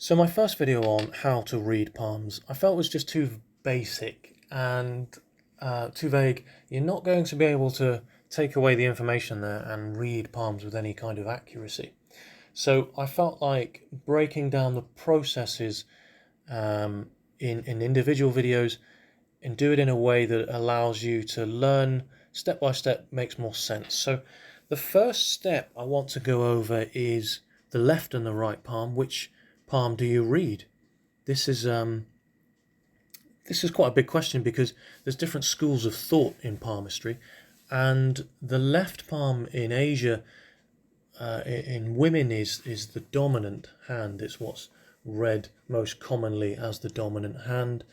So my first video on how to read palms, I felt was just too basic and too vague. You're not going to be able to take away the information there and read palms with any kind of accuracy. So I felt like breaking down the processes in individual videos and do it in a way that allows you to learn step by step makes more sense. So the first step I want to go over is the left and the right palm. Which palm do you read? This is quite a big question because there's different schools of thought in palmistry, and the left palm in Asia, in women, is the dominant hand. It's what's read most commonly as the dominant hand.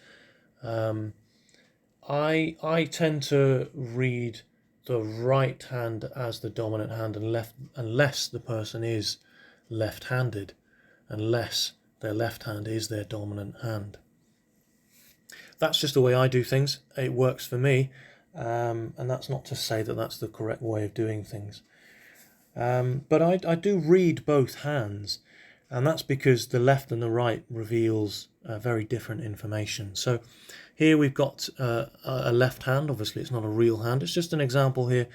I tend to read the right hand as the dominant hand, unless the person is left-handed, unless their left hand is their dominant hand. That's just the way I do things. It works for me, and that's not to say that that's the correct way of doing things. But I do read both hands, and that's because the left and the right reveals very different information. So here we've got a left hand. Obviously it's not a real hand, it's just an example here,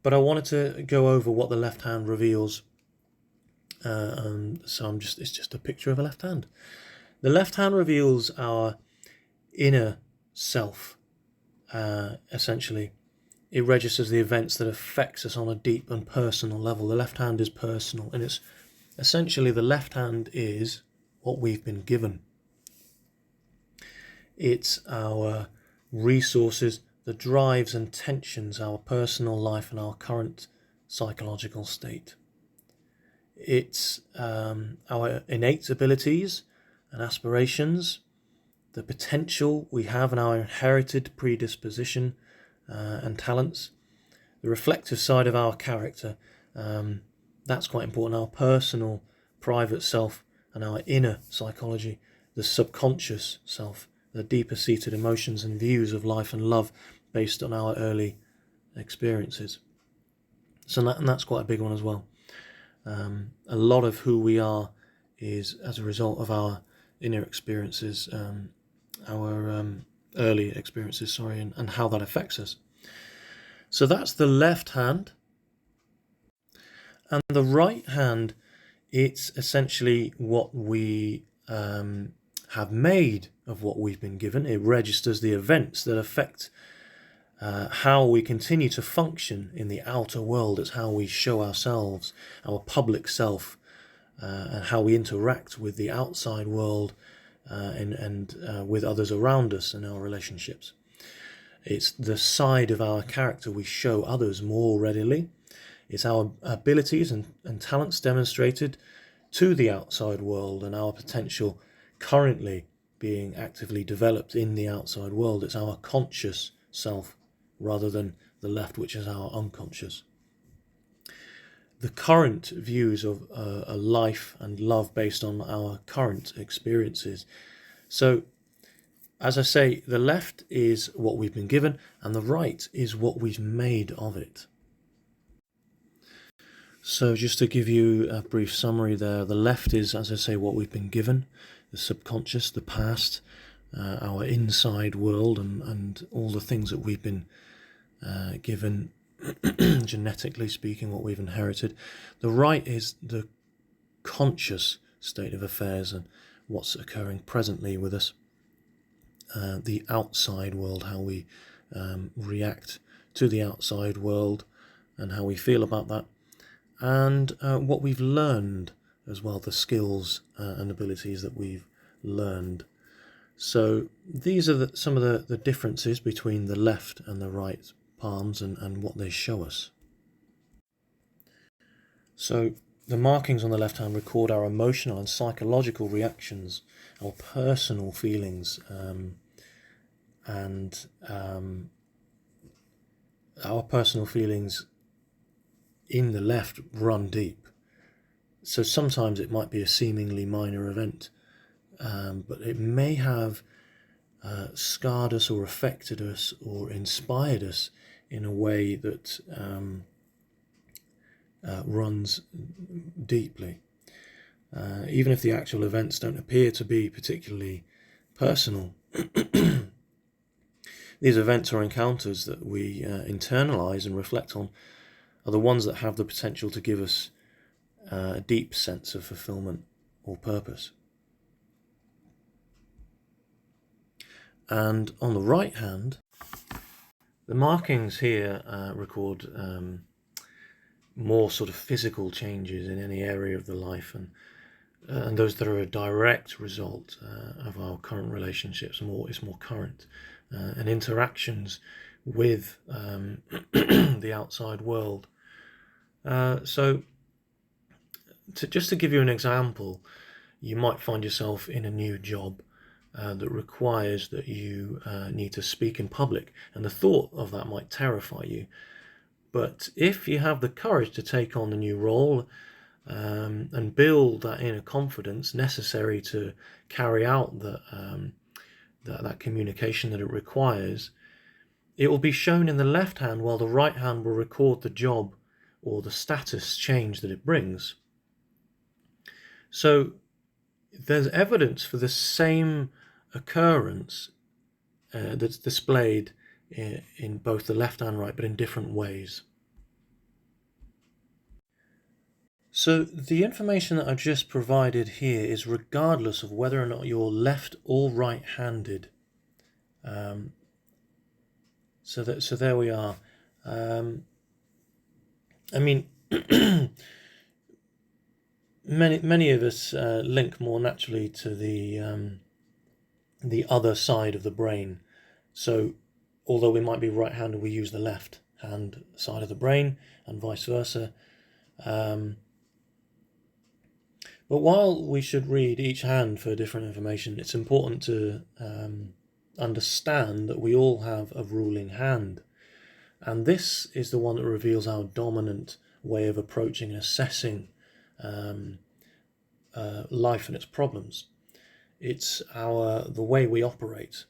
but I wanted to go over what the left hand reveals. So it's just a picture of a left hand. The left hand reveals our inner self. Essentially, it registers the events that affects us on a deep and personal level. The left hand is personal, and it's essentially, the left hand is what we've been given. It's our resources, the drives and tensions, our personal life and our current psychological state. It's our innate abilities and aspirations, the potential we have in our inherited predisposition and talents, the reflective side of our character. That's quite important. Our personal, private self and our inner psychology, the subconscious self, the deeper seated emotions and views of life and love based on our early experiences. So that's quite a big one as well. A lot of who we are is as a result of our inner experiences, our early experiences, and how that affects us. So that's the left hand. And the right hand, it's essentially what we have made of what we've been given. It registers the events that affect how we continue to function in the outer world. It's how we show ourselves, our public self, and how we interact with the outside world and with others around us in our relationships. It's the side of our character we show others more readily. It's our abilities and talents demonstrated to the outside world and our potential currently being actively developed in the outside world. It's our conscious self rather than the left, which is our unconscious. The current views of a life and love based on our current experiences. So, as I say, the left is what we've been given and the right is what we've made of it. So just to give you a brief summary there, the left is, as I say, what we've been given, the subconscious, the past, our inside world and all the things that we've been given, genetically speaking, what we've inherited. The right is the conscious state of affairs and what's occurring presently with us. The outside world, how we react to the outside world and how we feel about that. And what we've learned as well, the skills and abilities that we've learned. So these are some of the differences between the left and the right palms and what they show us. So the markings on the left hand record our emotional and psychological reactions, our personal feelings, and our personal feelings in the left run deep. So sometimes it might be a seemingly minor event, but it may have scarred us or affected us or inspired us in a way that runs deeply. even if the actual events don't appear to be particularly personal. These events or encounters that we internalize and reflect on are the ones that have the potential to give us a deep sense of fulfillment or purpose. And on the right hand, the markings here record more sort of physical changes in any area of the life, and those that are a direct result of our current relationships. It's more current, and interactions with the outside world. So just to give you an example, you might find yourself in a new job that requires that you need to speak in public, and the thought of that might terrify you. But if you have the courage to take on the new role and build that inner confidence necessary to carry out that communication that it requires, it will be shown in the left hand, while the right hand will record the job or the status change that it brings. So there's evidence for the same occurrence that's displayed in both the left and right, but in different ways. So the information that I've just provided here is regardless of whether or not you're left or right-handed. So there we are. I mean, many of us link more naturally to the other side of the brain. So although we might be right-handed, we use the left hand side of the brain, and vice versa. But while we should read each hand for different information, it's important to understand that we all have a ruling hand. And this is the one that reveals our dominant way of approaching and assessing life and its problems. It's the way we operate.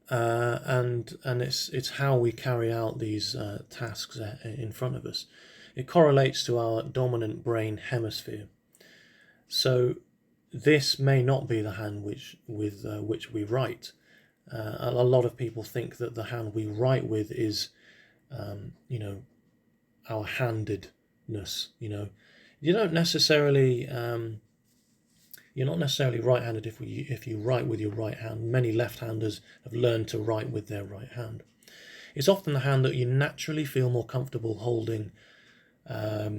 And it's how we carry out these tasks in front of us. It correlates to our dominant brain hemisphere. So this may not be the hand with which we write. A lot of people think that the hand we write with is, our handedness. You don't necessarily. You're not necessarily right-handed if you write with your right hand. Many left-handers have learned to write with their right hand. It's often the hand that you naturally feel more comfortable holding a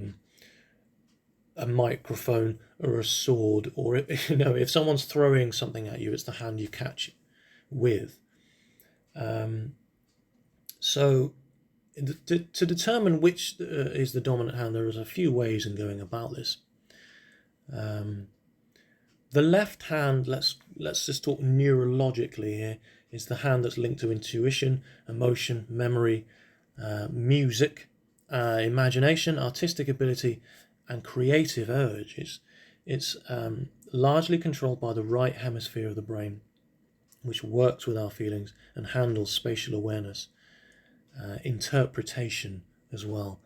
microphone or a sword, or if someone's throwing something at you, it's the hand you catch with. So to determine which is the dominant hand, there is a few ways in going about this. The left hand, let's just talk neurologically here, is the hand that's linked to intuition, emotion, memory, music, imagination, artistic ability, and creative urges. It's largely controlled by the right hemisphere of the brain, which works with our feelings and handles spatial awareness, interpretation as well.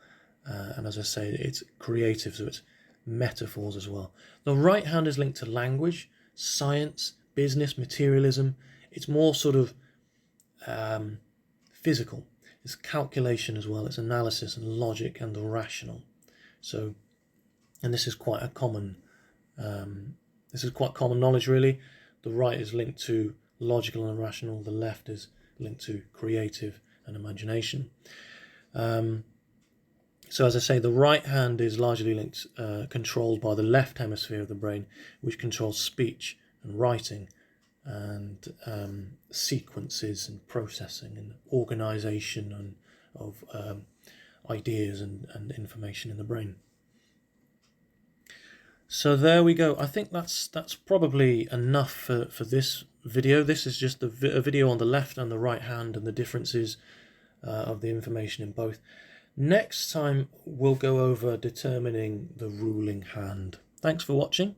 And as I say, it's creative, so it's metaphors as well. The right hand is linked to language, science, business, materialism. It's more sort of physical. It's calculation as well. It's analysis and logic and the rational. So, and this is quite a common. This is quite common knowledge, really. The right is linked to logical and rational. The left is linked to creative and imagination. So as I say, the right hand is largely linked, controlled by the left hemisphere of the brain, which controls speech and writing and sequences and processing and organisation of ideas and information in the brain. So there we go. I think that's probably enough for this video. This is just a video on the left and the right hand and the differences of the information in both. Next time we'll go over determining the ruling hand. Thanks for watching.